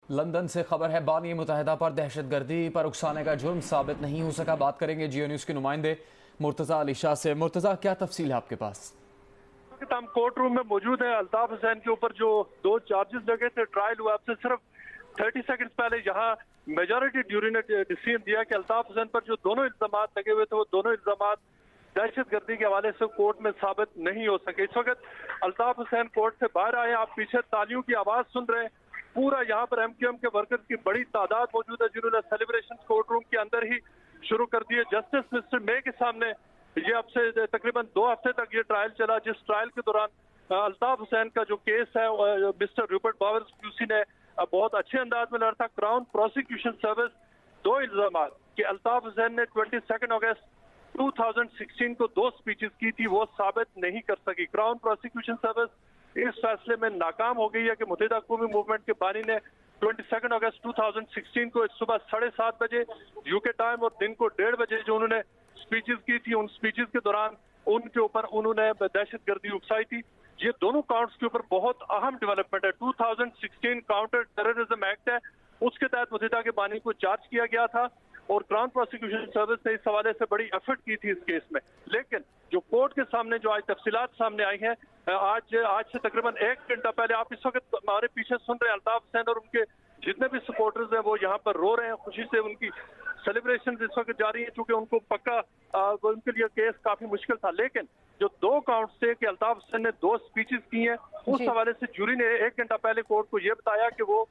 London سے خبر ہے بانی متحدہ پر دہشت گردی پر اکسانے کا جرم ثابت نہیں ہو سکا۔ بات کریں گے جیو نیوز کے نمائندے مرتضیٰ علی شاہ سے۔ مرتضیٰ، کیا تفصیل ہے آپ کے پاس؟ ہم کورٹ روم میں موجود ہیں۔ الطاف حسین کے اوپر جو 2 چارجز لگے تھے، ٹرائل ہوا اب سے صرف 30 سیکنڈز پہلے یہاں میجورٹی جیوری نے ڈیسیژن دیا کہ الطاف حسین پر جو دونوں الزامات لگے ہوئے تھے وہ دونوں الزامات دہشت گردی کے حوالے سے کورٹ میں ثابت نہیں ہو سکے۔ اس وقت الطاف حسین کورٹ سے باہر آئے، آپ پیچھے تالیوں کی آواز سن رہے ہیں۔ پورا یہاں پر MQM کے ورکرز کی بڑی تعداد موجود ہے جنہوں نے سیلیبریشن کورٹ روم کے اندر ہی شروع کر دیے۔ جسٹس مسٹر مے کے سامنے یہ اب سے تقریباً 2 ہفتے تک یہ ٹرائل چلا، جس ٹرائل کے دوران الطاف حسین کا جو کیس ہے مسٹر روپرٹ باورز QC نے بہت اچھے انداز میں لڑا تھا۔ کراؤن پروسیکیوشن سروس 2 الزامات کہ الطاف حسین نے 22 اگست 2016 کو 2 سپیچز کی تھی وہ ثابت نہیں کر سکی۔ کراؤن پروسیکیوشن سروس اس فیصلے میں ناکام ہو گئی ہے کہ متحدہ قومی موومنٹ کے بانی نے 22 اگست 2016 کو صبح 7:30 بجے UK ٹائم اور دن کو 1:30 بجے جو انہوں نے سپیچز کی تھی، ان سپیچز کے دوران ان کے اوپر انہوں نے دہشت گردی اکسائی تھی۔ یہ دونوں کاؤنٹس کے اوپر بہت اہم ڈیولپمنٹ ہے۔ 2016 کاؤنٹر ٹیررزم ایکٹ ہے، اس کے تحت متحدہ کے بانی کو چارج کیا گیا تھا اور کراؤن پروسیکیوشن سروس نے اس حوالے سے بڑی ایفرٹ کی تھی اس کیس میں۔ لیکن جو کورٹ کے سامنے جو آج تفصیلات سامنے آئی ہیں، آج سے تقریباً 1 گھنٹہ پہلے آپ اس وقت ہمارے پیچھے سن رہے ہیں الطاف حسین اور ان کے جتنے بھی سپورٹرز ہیں وہ یہاں پر رو رہے ہیں، خوشی سے ان کی سیلیبریشن اس وقت جاری ہیں، چونکہ ان کو پکا ان کے لیے کیس کافی مشکل تھا۔ لیکن جو 2 کاؤنٹس تھے کہ الطاف حسین نے 2 سپیچز کی ہیں، اس حوالے سے جوری نے 1 گھنٹہ پہلے کورٹ کو یہ بتایا کہ وہ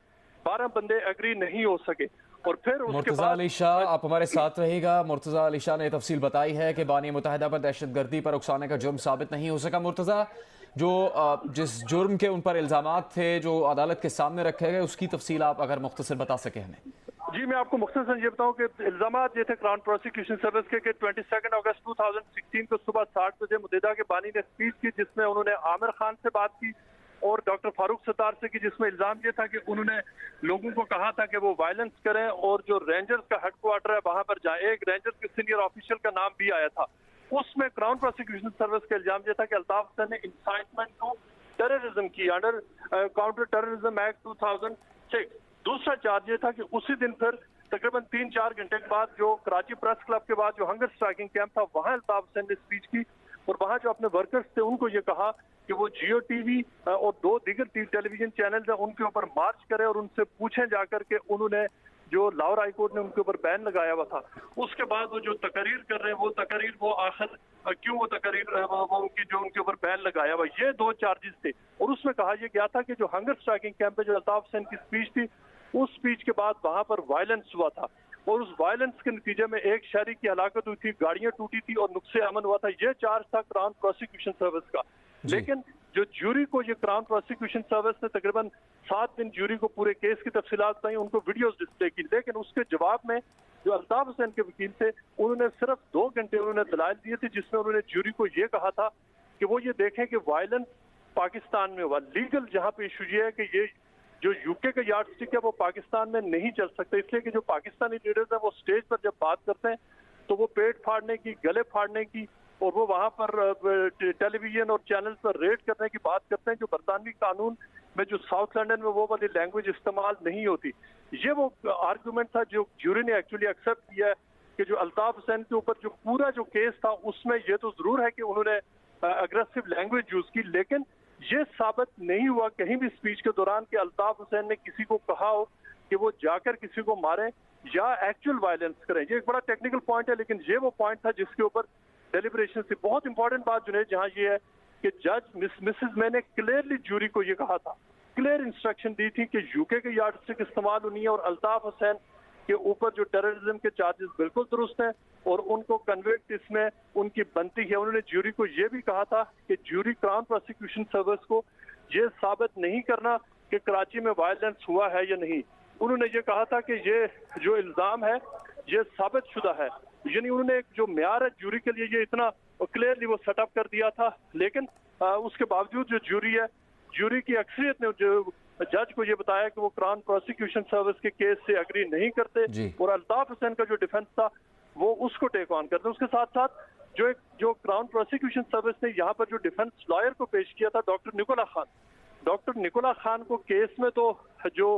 12 بندے ایگری نہیں ہو سکے۔ اور پھر اس کے مرتضیٰ علی شاہ آپ ہمارے ساتھ رہے گا۔ مرتضیٰ علی شاہ نے تفصیل بتائی ہے کہ بانی متحدہ پر دہشت گردی پر اکسانے کا جرم ثابت نہیں ہو سکا۔ مرتضیٰ، جس جرم کے ان پر الزامات تھے جو عدالت کے سامنے رکھے گئے، اس کی تفصیل آپ اگر مختصر بتا سکیں ہمیں۔ جی، میں آپ کو مختصراً یہ بتاؤں کہ الزامات یہ تھے کراؤن پروسیکیوشن سروس کے کہ 22 اگست 2016 کو صبح 7 بجے متحدہ کے بانی نے سپیچ کی جس میں انہوں نے عامر خان سے بات کی اور ڈاکٹر فاروق ستار سے کی، جس میں الزام یہ تھا کہ انہوں نے لوگوں کو کہا تھا کہ وہ وائلنس کریں اور جو رینجرز کا ہیڈ کوارٹر ہے وہاں پر جائیں۔ ایک رینجرز کے سینئر آفیشل کا نام بھی آیا تھا۔ اس میں کراؤن پروسیکیوشن سروس کا الزام یہ تھا کہ الطاف حسین نے انسائٹمنٹ ٹو ٹیررزم کی انڈر کاؤنٹر ٹیررزم ایکٹ 2006۔ دوسرا چارج یہ تھا کہ اسی دن پھر تقریباً 3-4 گھنٹے کے بعد جو کراچی پریس کلب کے بعد جو ہنگر اسٹرائکنگ کیمپ تھا وہاں الطاف حسین نے سپیچ کی اور وہاں جو اپنے ورکرز تھے ان کو یہ کہا کہ وہ جیو ٹی وی اور 2 دیگر ٹیلی ویژن چینلز ہیں ان کے اوپر مارچ کرے اور ان سے پوچھیں جا کر کہ انہوں نے جو لاہور ہائی کورٹ نے ان کے اوپر بین لگایا ہوا تھا۔ اس کے بعد وہ جو تقریر کر رہے ہیں وہ آخر کیوں وہ تقریر وہ ان کی جو ان کے اوپر بین لگایا ہوا، یہ 2 چارجز تھے۔ اور اس میں کہا یہ گیا تھا کہ جو ہنگر اسٹرائکنگ کیمپ پہ جو الطاف حسین کی سپیچ تھی اس سپیچ کے بعد وہاں پر وائلنس ہوا تھا اور اس وائلنس کے نتیجے میں ایک شہری کی ہلاکت ہوئی تھی، گاڑیاں ٹوٹی تھی اور نقص امن ہوا تھا۔ یہ چارج تھا کراؤن پروسیکیوشن سروس کا۔ لیکن جو جوری کو یہ کراؤن پروسیکیوشن سروس نے تقریباً 7 دن جوری کو پورے کیس کی تفصیلات بتائیں، ان کو ویڈیوز ڈسپلے کی، لیکن اس کے جواب میں جو الطاف حسین کے وکیل تھے انہوں نے صرف 2 گھنٹے انہوں نے دلائل دیے تھے جس میں انہوں نے جوری کو یہ کہا تھا کہ وہ یہ دیکھیں کہ وائلنس پاکستان میں ہوا۔ لیگل جہاں پہ ایشو یہ ہے کہ یہ جو UK کا یارڈ سٹک ہے وہ پاکستان میں نہیں چل سکتا، اس لیے کہ جو پاکستانی لیڈرز ہیں وہ سٹیج پر جب بات کرتے ہیں تو وہ پیٹ پھاڑنے کی، گلے پھاڑنے کی اور وہ وہاں پر ٹیلی ویژن اور چینلز پر ریڈ کرنے کی بات کرتے ہیں جو برطانوی قانون میں جو ساؤتھ لنڈن میں وہ والی لینگویج استعمال نہیں ہوتی۔ یہ وہ آرگومنٹ تھا جو جوری نے ایکچولی ایکسیپٹ کیا ہے کہ جو الطاف حسین کے اوپر جو پورا جو کیس تھا اس میں یہ تو ضرور ہے کہ انہوں نے اگریسو لینگویج یوز کی، لیکن یہ ثابت نہیں ہوا کہیں بھی سپیچ کے دوران کہ الطاف حسین نے کسی کو کہا ہو کہ وہ جا کر کسی کو ماریں یا ایکچوئل وائلنس کریں۔ یہ ایک بڑا ٹیکنیکل پوائنٹ ہے لیکن یہ وہ پوائنٹ تھا جس کے اوپر ڈیلیبریشن سے بہت امپورٹنٹ بات جنید جہاں یہ ہے کہ جج مسز میں نے کلیئرلی جوری کو یہ کہا تھا، کلیئر انسٹرکشن دی تھی کہ UK کے یارڈ سٹک استعمال ہونی ہے اور الطاف حسین کے اوپر جو ٹیررزم کے چارجز بالکل درست ہیں اور ان کو کنوکٹ اس میں ان کی بنتی ہے۔ انہوں نے جوری کو یہ بھی کہا تھا کہ جوری کراؤن پروسیکیوشن سروس کو یہ ثابت نہیں کرنا کہ کراچی میں وائلنس ہوا ہے یا نہیں۔ انہوں نے یہ کہا تھا کہ یہ جو الزام ہے یہ ثابت شدہ ہے، یعنی انہوں نے ایک جو معیار ہے جوری کے لیے یہ اتنا کلیئرلی وہ سیٹ اپ کر دیا تھا۔ لیکن اس کے باوجود جو جوری ہے، جوری کی اکثریت نے جو جج کو یہ بتایا کہ وہ کراؤن پروسیکیوشن سروس کے کیس سے اگری نہیں کرتے اور الطاف حسین کا جو ڈیفنس تھا وہ اس کو ٹیک آن کرتے۔ اس کے ساتھ ساتھ جو کراؤن پروسیکیوشن سروس نے یہاں پر جو ڈیفنس لائر کو پیش کیا تھا ڈاکٹر نکولا خان کو کیس میں تو جو